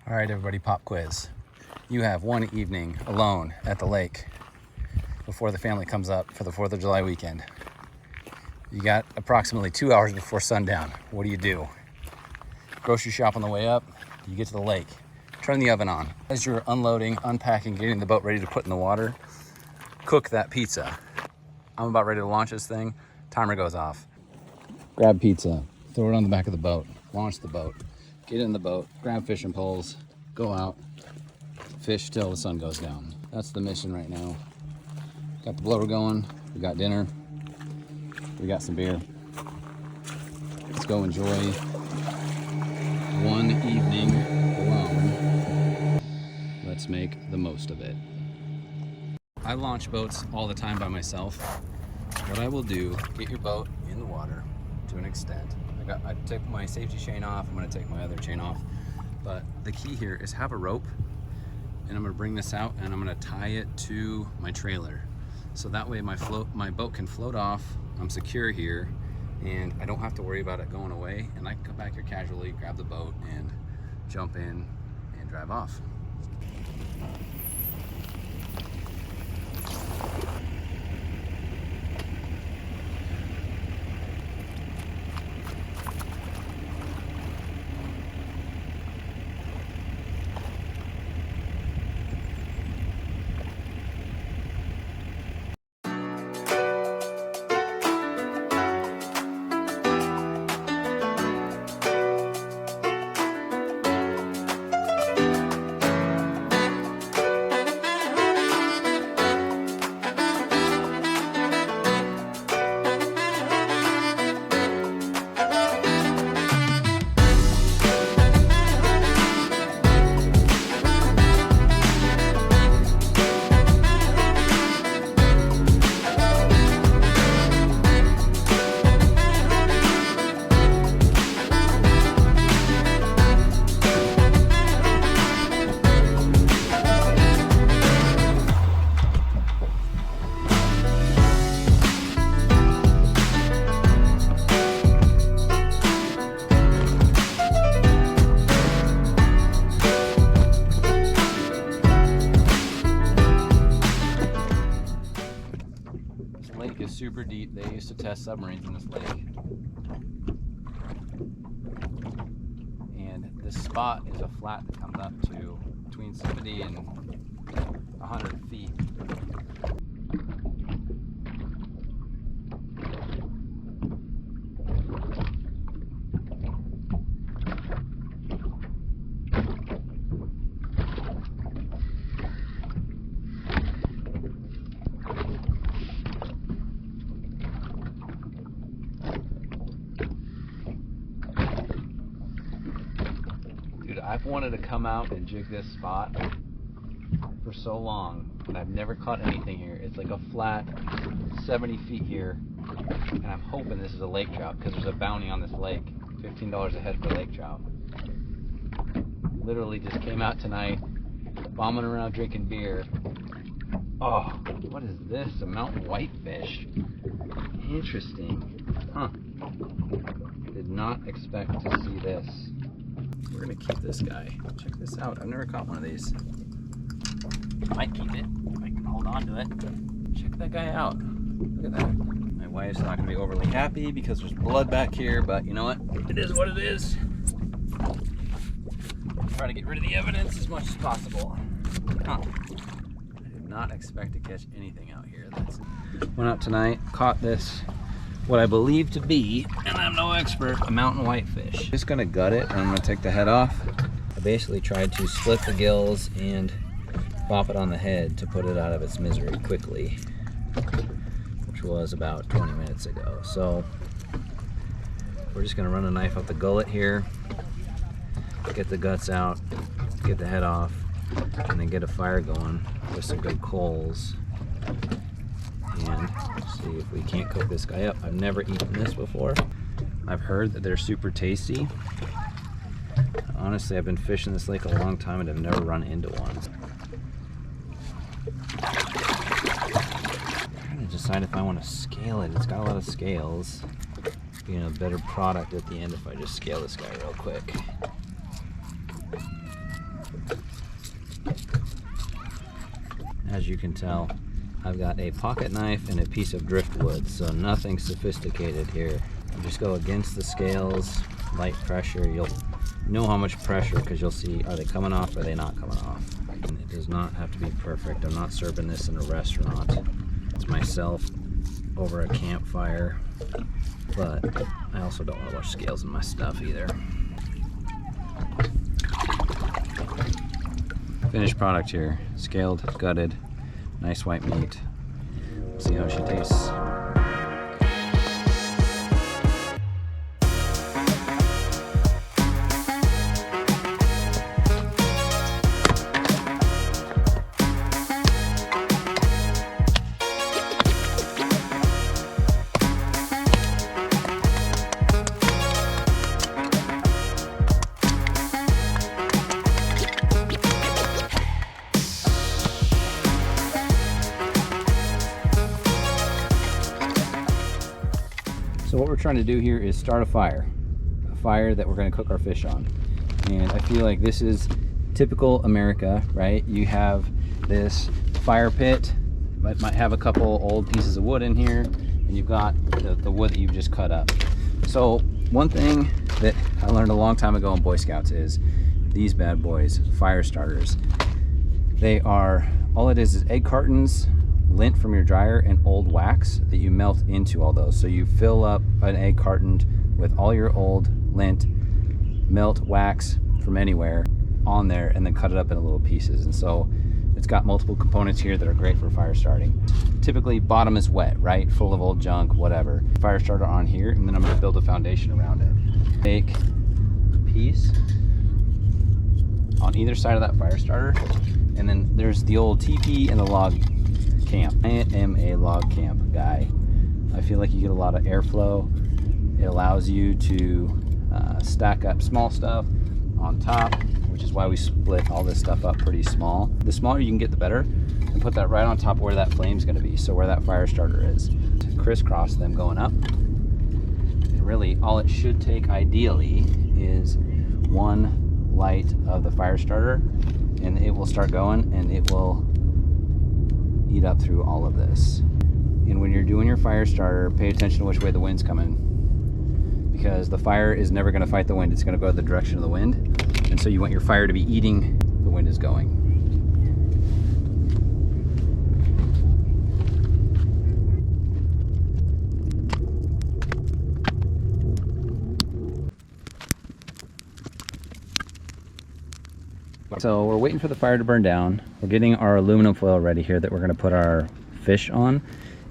All right, everybody, pop quiz. You have one evening alone at the lake before the family comes up for the 4th of July weekend. You got approximately 2 hours before sundown. What do? Grocery shop on the way up, you get to the lake, turn the oven on. As you're unloading, unpacking, getting the boat ready to put in the water, cook that pizza. I'm about ready to launch this thing, timer goes off. Grab pizza, throw it on the back of the boat, launch the boat, get in the boat, grab fishing poles, go out, fish till the sun goes down. That's the mission right now. Got the blower going, we got dinner, we got some beer. Let's go enjoy one evening alone. Let's make the most of it. I launch boats all the time by myself. What I will do, get your boat in the water to an extent. I took my safety chain off, I'm gonna take my other chain off. But the key here is have a rope, and I'm gonna bring this out and I'm gonna tie it to my trailer. So that way my boat can float off, I'm secure here, and I don't have to worry about it going away, and I can come back here casually, grab the boat, and jump in and drive off. Super deep. They used to test submarines in this lake. And this spot is a flat that comes up to between 70 and 100 feet. I've wanted to come out and jig this spot for so long, but I've never caught anything here. It's like a flat 70 feet here, and I'm hoping this is a lake trout because there's a bounty on this lake, $15 a head for lake trout. Literally just came out tonight, bombing around drinking beer. Oh, what is this? A mountain whitefish. Interesting. Huh. Did not expect to see this. We're gonna keep this guy. Check this out. I've never caught one of these. Might keep it. I can hold on to it. Check that guy out. Look at that. My wife's not gonna be overly happy because there's blood back here, but you know what? It is what it is. Try to get rid of the evidence as much as possible. Huh. I did not expect to catch anything out here. Went out tonight, caught this, what I believe to be, and I'm no expert, a mountain whitefish. Just gonna gut it, and I'm gonna take the head off. I basically tried to split the gills and pop it on the head to put it out of its misery quickly, which was about 20 minutes ago. So we're just gonna run a knife up the gullet here, get the guts out, get the head off, and then get a fire going with some good coals. And see if we can't cook this guy up. I've never eaten this before. I've heard that they're super tasty. Honestly, I've been fishing this lake a long time and I've never run into one. I'm trying to decide if I want to scale it. It's got a lot of scales. Being a better product at the end if I just scale this guy real quick. you can tell, I've got a pocket knife and a piece of driftwood, so nothing sophisticated here. You just go against the scales, light pressure. You'll know how much pressure because you'll see, are they coming off, or are they not coming off? And it does not have to be perfect. I'm not serving this in a restaurant. It's myself over a campfire, but I also don't want to watch scales in my stuff either. Finished product here, scaled, gutted, nice white meat. See how she tastes. So what we're trying to do here is start a fire that we're going to cook our fish on. And I feel like this is typical America, right? You have this fire pit, but might have a couple old pieces of wood in here, and you've got the wood that you've just cut up. So one thing that I learned a long time ago in Boy Scouts is these bad boys, fire starters. They are, all it is egg cartons, lint from your dryer, and old wax that you melt into all those. So you fill up an egg carton with all your old lint, melt wax from anywhere on there, and then cut it up into little pieces. And so it's got multiple components here that are great for fire starting. Typically bottom is wet, right? Full of old junk, whatever. Fire starter on here, and then I'm gonna build a foundation around it. Take a piece on either side of that fire starter, and then there's the old teepee and the log camp. I am a log camp guy. I feel like you get a lot of airflow. It allows you to stack up small stuff on top, which is why we split all this stuff up pretty small. The smaller you can get, the better, and put that right on top where that flame's going to be, so where that fire starter is. To crisscross them going up. And really all it should take ideally is one light of the fire starter, and it will start going, and it will eat up through all of this. And when you're doing your fire starter, pay attention to which way the wind's coming, because the fire is never going to fight the wind. It's going to go the direction of the wind, and so you want your fire to be eating the wind is going. So we're waiting for the fire to burn down. We're getting our aluminum foil ready here that we're going to put our fish on.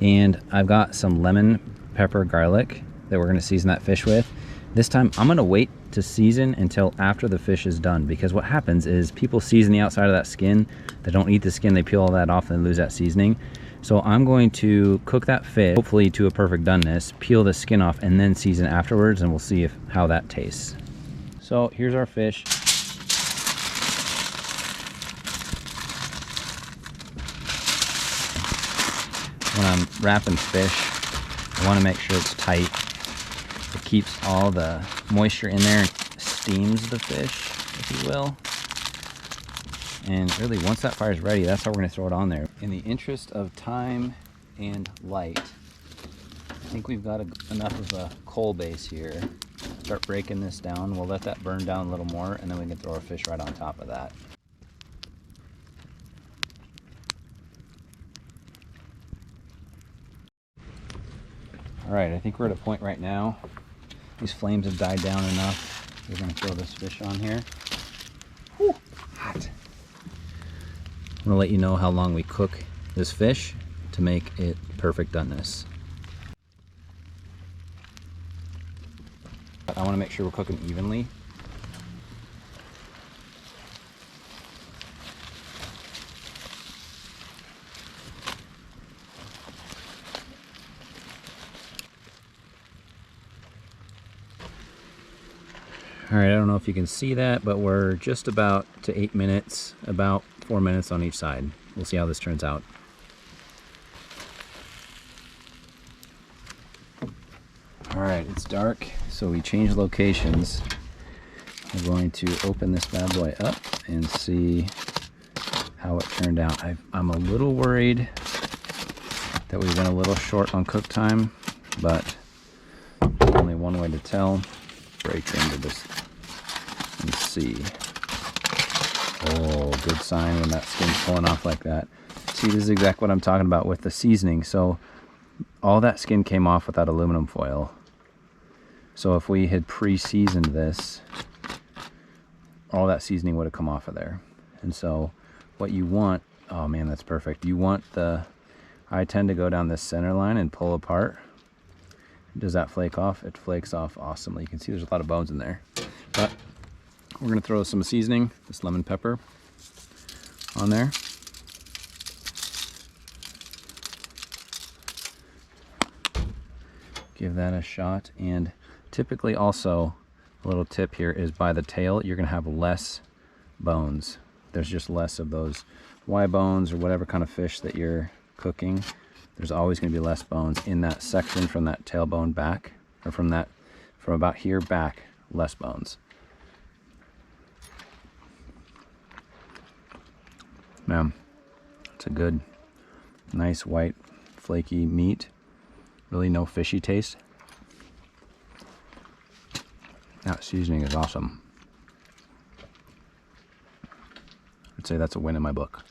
And I've got some lemon, pepper, garlic that we're going to season that fish with. This time I'm going to wait to season until after the fish is done, because what happens is people season the outside of that skin. They don't eat the skin, they peel all that off and lose that seasoning. So I'm going to cook that fish, hopefully to a perfect doneness, peel the skin off, and then season afterwards, and we'll see how that tastes. So here's our fish. When I'm wrapping fish, I want to make sure it's tight. It keeps all the moisture in there and steams the fish, if you will. And really, once that fire is ready, that's how we're going to throw it on there. In the interest of time and light, I think we've got enough of a coal base here. Start breaking this down. We'll let that burn down a little more, and then we can throw our fish right on top of that. All right, I think we're at a point right now. These flames have died down enough. We're gonna throw this fish on here. Whew, hot. I'm gonna let you know how long we cook this fish to make it perfect doneness. I wanna make sure we're cooking evenly. All right, I don't know if you can see that, but we're just about to 8 minutes, about 4 minutes on each side. We'll see how this turns out. All right, it's dark, so we changed locations. I'm going to open this bad boy up and see how it turned out. I'm a little worried that we went a little short on cook time, but only one way to tell. Break into this and see. Oh, good sign when that skin's pulling off like that. See, this is exactly what I'm talking about with the seasoning. So all that skin came off with that aluminum foil. So if we had pre-seasoned this, all that seasoning would have come off of there. And so what you want, oh man, that's perfect. You want I tend to go down this center line and pull apart. Does that flake off? It flakes off awesomely. You can see there's a lot of bones in there. But we're gonna throw some seasoning, this lemon pepper on there. Give that a shot. And typically also, a little tip here is by the tail, you're gonna have less bones. There's just less of those Y bones or whatever kind of fish that you're cooking. There's always gonna be less bones in that section from that tailbone back, or from about here back, less bones. Man, it's a good, nice white, flaky meat. Really no fishy taste. That seasoning is awesome. I'd say that's a win in my book.